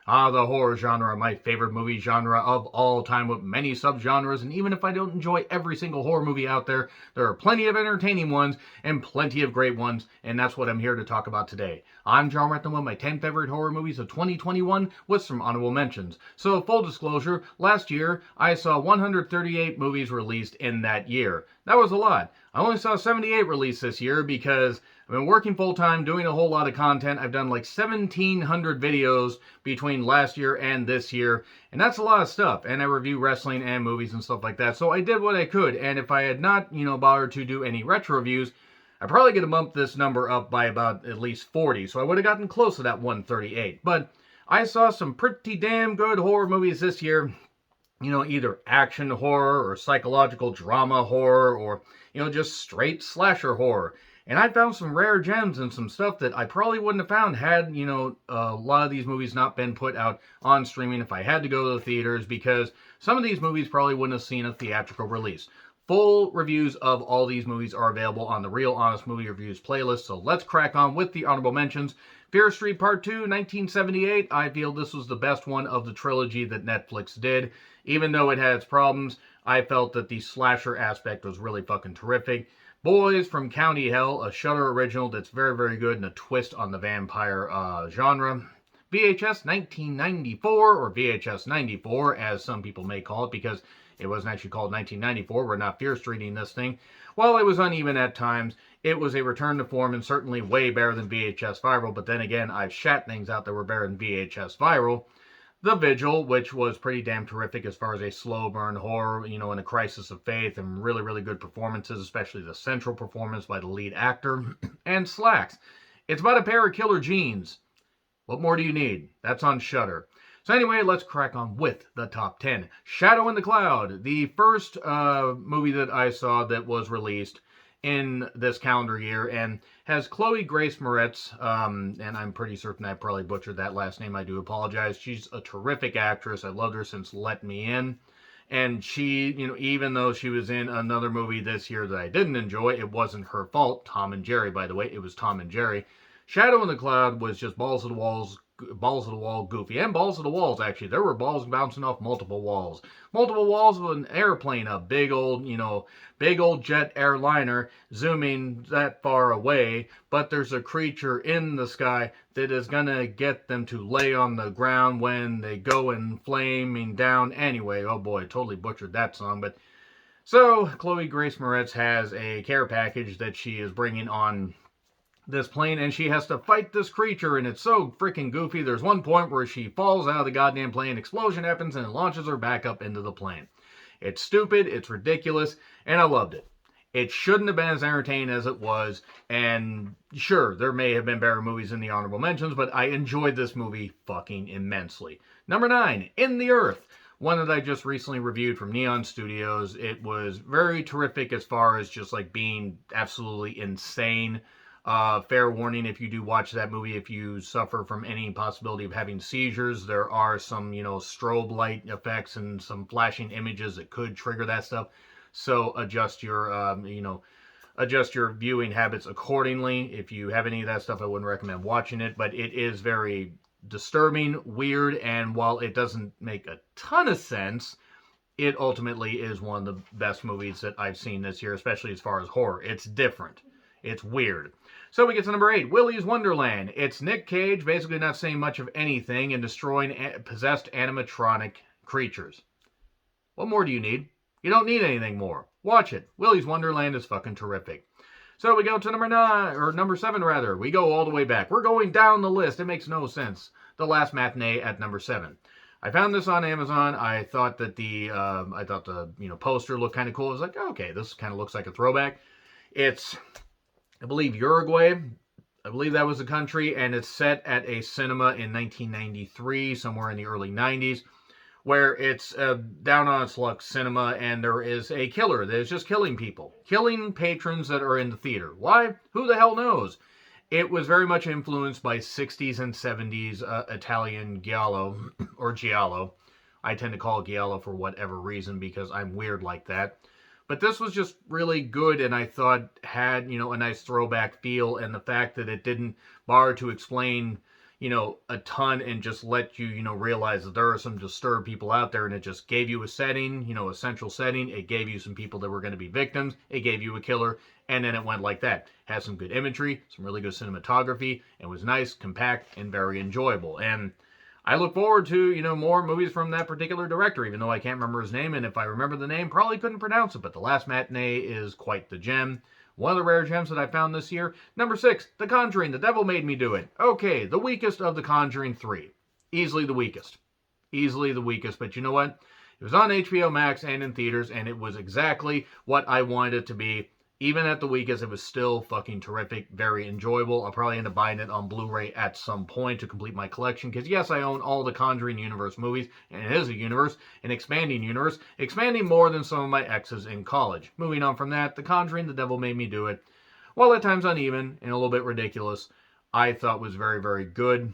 The horror genre, my favorite movie genre of all time with many subgenres, and even if I don't enjoy every single horror movie out there, there are plenty of entertaining ones and plenty of great ones, and that's what I'm here to talk about today. I'm John Retton with my 10 favorite horror movies of 2021 with some honorable mentions. So, full disclosure, last year I saw 138 movies released in that year. That was a lot. I only saw 78 released this year because I've been working full time, doing a whole lot of content. I've done like 1,700 videos between last year and this year, and that's a lot of stuff. And I review wrestling and movies and stuff like that. So I did what I could, and if I had not, bothered to do any retro reviews, I probably could have bumped this number up by about at least 40. So I would have gotten close to that 138. But I saw some pretty damn good horror movies this year. Either action horror or psychological drama horror or, just straight slasher horror. And I found some rare gems and some stuff that I probably wouldn't have found had, a lot of these movies not been put out on streaming if I had to go to the theaters, because some of these movies probably wouldn't have seen a theatrical release. Full reviews of all these movies are available on the Real Honest Movie Reviews playlist, so let's crack on with the honorable mentions. Fear Street Part 2, 1978. I feel this was the best one of the trilogy that Netflix did. Even though it had its problems, I felt that the slasher aspect was really fucking terrific. Boys from County Hell, a Shudder original that's very, very good and a twist on the vampire genre. VHS 1994, or VHS 94, as some people may call it, because it wasn't actually called 1994. We're not Fear Streeting this thing. While it was uneven at times, it was a return to form and certainly way better than VHS Viral. But then again, I've shat things out that were better than VHS Viral. The Vigil, which was pretty damn terrific as far as a slow burn horror, in a crisis of faith, and really, really good performances, especially the central performance by the lead actor. And Slacks. It's about a pair of killer genes. What more do you need? That's on Shudder. So anyway, let's crack on with the top 10. Shadow in the Cloud, the first movie that I saw that was released in this calendar year, and has Chloe Grace Moretz, and I'm pretty certain I probably butchered that last name. I do apologize. She's a terrific actress. I loved her since Let Me In. And she, even though she was in another movie this year that I didn't enjoy, it wasn't her fault. Tom and Jerry, by the way. It was Tom and Jerry. Shadow in the Cloud was just balls of the wall goofy, and balls of the walls, actually. There were balls bouncing off multiple walls. Multiple walls with an airplane, a big old jet airliner zooming that far away, but there's a creature in the sky that is gonna get them to lay on the ground when they go in flaming down. Anyway, oh boy, totally butchered that song, but so Chloe Grace Moretz has a care package that she is bringing on this plane, and she has to fight this creature, and it's so freaking goofy. There's one point where she falls out of the goddamn plane, explosion happens, and it launches her back up into the plane. It's stupid, it's ridiculous, and I loved it. It shouldn't have been as entertaining as it was, and sure, there may have been better movies in the honorable mentions, but I enjoyed this movie fucking immensely. Number 9, In the Earth. One that I just recently reviewed from Neon Studios. It was very terrific as far as just like being absolutely insane. Fair warning, if you do watch that movie, if you suffer from any possibility of having seizures, there are some, strobe light effects and some flashing images that could trigger that stuff. So adjust your viewing habits accordingly. If you have any of that stuff, I wouldn't recommend watching it, but it is very disturbing, weird, and while it doesn't make a ton of sense, it ultimately is one of the best movies that I've seen this year, especially as far as horror. It's different. It's weird. So we get to number 8, Willy's Wonderland. It's Nick Cage basically not saying much of anything and destroying possessed animatronic creatures. What more do you need? You don't need anything more. Watch it. Willy's Wonderland is fucking terrific. So we go to number 7 rather. We go all the way back. We're going down the list. It makes no sense. The Last Matinee at number 7. I found this on Amazon. I thought that the poster looked kind of cool. I was like, okay, this kind of looks like a throwback. It's, I believe, Uruguay. I believe that was the country, and it's set at a cinema in 1993, somewhere in the early 90s, where it's down on its luck cinema, and there is a killer that is just killing people, killing patrons that are in the theater. Why? Who the hell knows? It was very much influenced by 60s and 70s Italian giallo, or giallo. I tend to call it giallo for whatever reason, because I'm weird like that. But this was just really good, and I thought had, a nice throwback feel, and the fact that it didn't bother to explain, a ton and just let you, realize that there are some disturbed people out there, and it just gave you a setting, a central setting. It gave you some people that were going to be victims. It gave you a killer, and then it went like that. Had some good imagery, some really good cinematography, and was nice, compact, and very enjoyable. And I look forward to, more movies from that particular director, even though I can't remember his name, and if I remember the name, probably couldn't pronounce it, but The Last Matinee is quite the gem. One of the rare gems that I found this year. Number 6, The Conjuring, The Devil Made Me Do It. Okay, the weakest of The Conjuring 3. Easily the weakest. Easily the weakest, but you know what? It was on HBO Max and in theaters, and it was exactly what I wanted it to be. Even at the weakest, it was still fucking terrific, very enjoyable. I'll probably end up buying it on Blu-ray at some point to complete my collection, because yes, I own all the Conjuring universe movies, and it is a universe, an expanding universe, expanding more than some of my exes in college. Moving on from that, The Conjuring, The Devil Made Me Do It, while at times uneven and a little bit ridiculous, I thought was very, very good.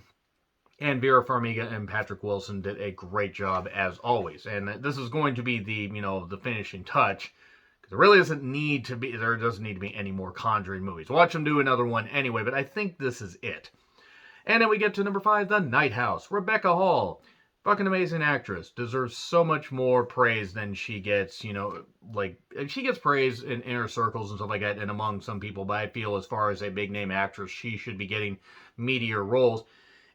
And Vera Farmiga and Patrick Wilson did a great job as always. And this is going to be the finishing touch. There really doesn't need to be any more Conjuring movies. Watch them do another one anyway, but I think this is it. And then we get to number 5, The Night House. Rebecca Hall, fucking amazing actress, deserves so much more praise than she gets, she gets praise in inner circles and stuff like that and among some people, but I feel as far as a big name actress, she should be getting meatier roles.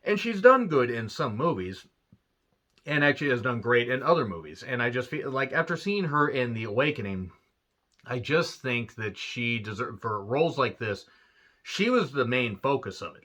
And she's done good in some movies, and actually has done great in other movies. And I just feel like after seeing her in The Awakening, I just think that she deserved, for roles like this, she was the main focus of it.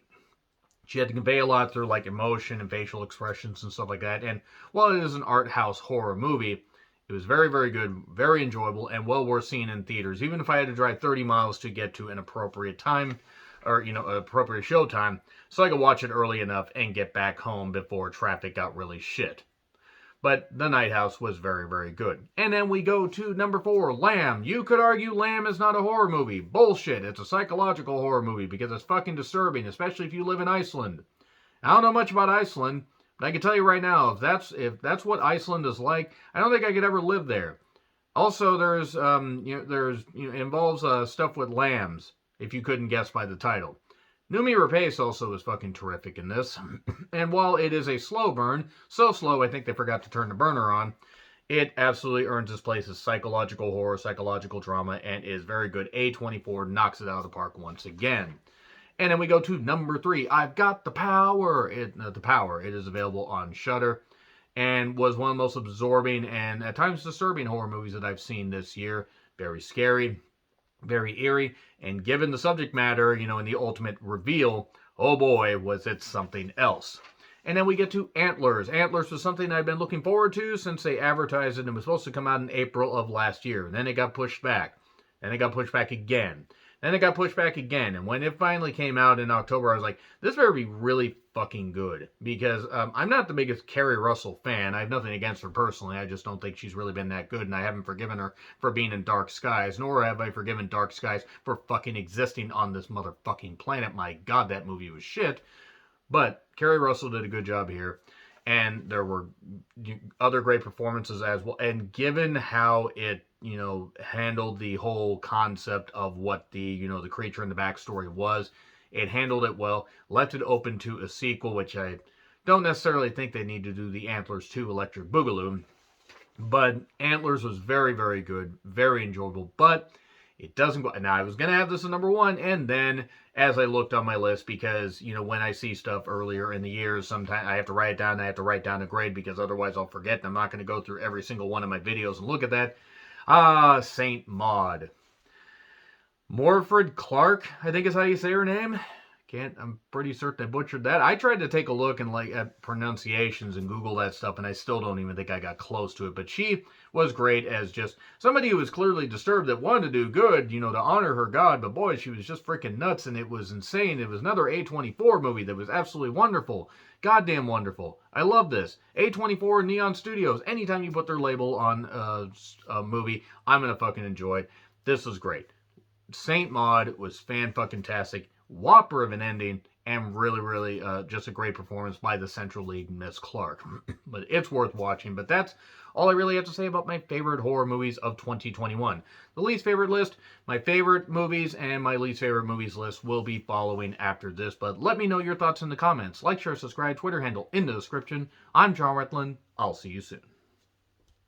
She had to convey a lot through like emotion and facial expressions and stuff like that. And while it is an art house horror movie, it was very, very good, very enjoyable, and well worth seeing in theaters. Even if I had to drive 30 miles to get to an appropriate time, or, appropriate show time, so I could watch it early enough and get back home before traffic got really shit. But The Night House was very, very good. And then we go to number 4, Lamb. You could argue Lamb is not a horror movie. Bullshit. It's a psychological horror movie because it's fucking disturbing, especially if you live in Iceland. I don't know much about Iceland, but I can tell you right now, if that's what Iceland is like, I don't think I could ever live there. Also, there's it involves stuff with lambs, if you couldn't guess by the title. Noomi Rapace also is fucking terrific in this. And while it is a slow burn, so slow I think they forgot to turn the burner on, it absolutely earns its place as psychological horror, psychological drama, and is very good. A24 knocks it out of the park once again. And then we go to number 3, I've Got the Power. It is available on Shudder, and was one of the most absorbing and at times disturbing horror movies that I've seen this year. Very scary, very eerie, and given the subject matter, in the ultimate reveal, oh boy, was it something else. And then we get to Antlers. Antlers was something I've been looking forward to since they advertised it, and it was supposed to come out in April of last year. And then it got pushed back. Then it got pushed back again. Then it got pushed back again. And when it finally came out in October, I was like, this better be really fucking good. Because I'm not the biggest Kerry Russell fan. I have nothing against her personally. I just don't think she's really been that good. And I haven't forgiven her for being in Dark Skies. Nor have I forgiven Dark Skies for fucking existing on this motherfucking planet. My God, that movie was shit. But Kerry Russell did a good job here. And there were other great performances as well. And given how it handled the whole concept of what the creature in the backstory was, it handled it well, left it open to a sequel, which I don't necessarily think they need to do the Antlers 2 Electric Boogaloo, but Antlers was very, very good, very enjoyable, but it doesn't go. Now, I was going to have this at number 1, and then as I looked on my list, because, when I see stuff earlier in the years, sometimes I have to write it down, I have to write down a grade, because otherwise I'll forget, and I'm not going to go through every single one of my videos and look at that. Saint Maud. Morfydd Clark, I think is how you say her name. I'm pretty certain I butchered that. I tried to take a look and at pronunciations and Google that stuff, and I still don't even think I got close to it. But she was great as just somebody who was clearly disturbed that wanted to do good, to honor her God. But boy, she was just freaking nuts, and it was insane. It was another A24 movie that was absolutely wonderful. Goddamn wonderful. I love this. A24 Neon Studios. Anytime you put their label on a movie, I'm going to fucking enjoy it. This was great. Saint Maud was fan-fucking-tastic. Whopper of an ending, and really, just a great performance by the Central League, Miss Clark. But it's worth watching. But that's all I really have to say about my favorite horror movies of 2021. The least favorite list, my favorite movies, and my least favorite movies list will be following after this. But let me know your thoughts in the comments. Like, share, subscribe, Twitter handle in the description. I'm John Rethlin. I'll see you soon.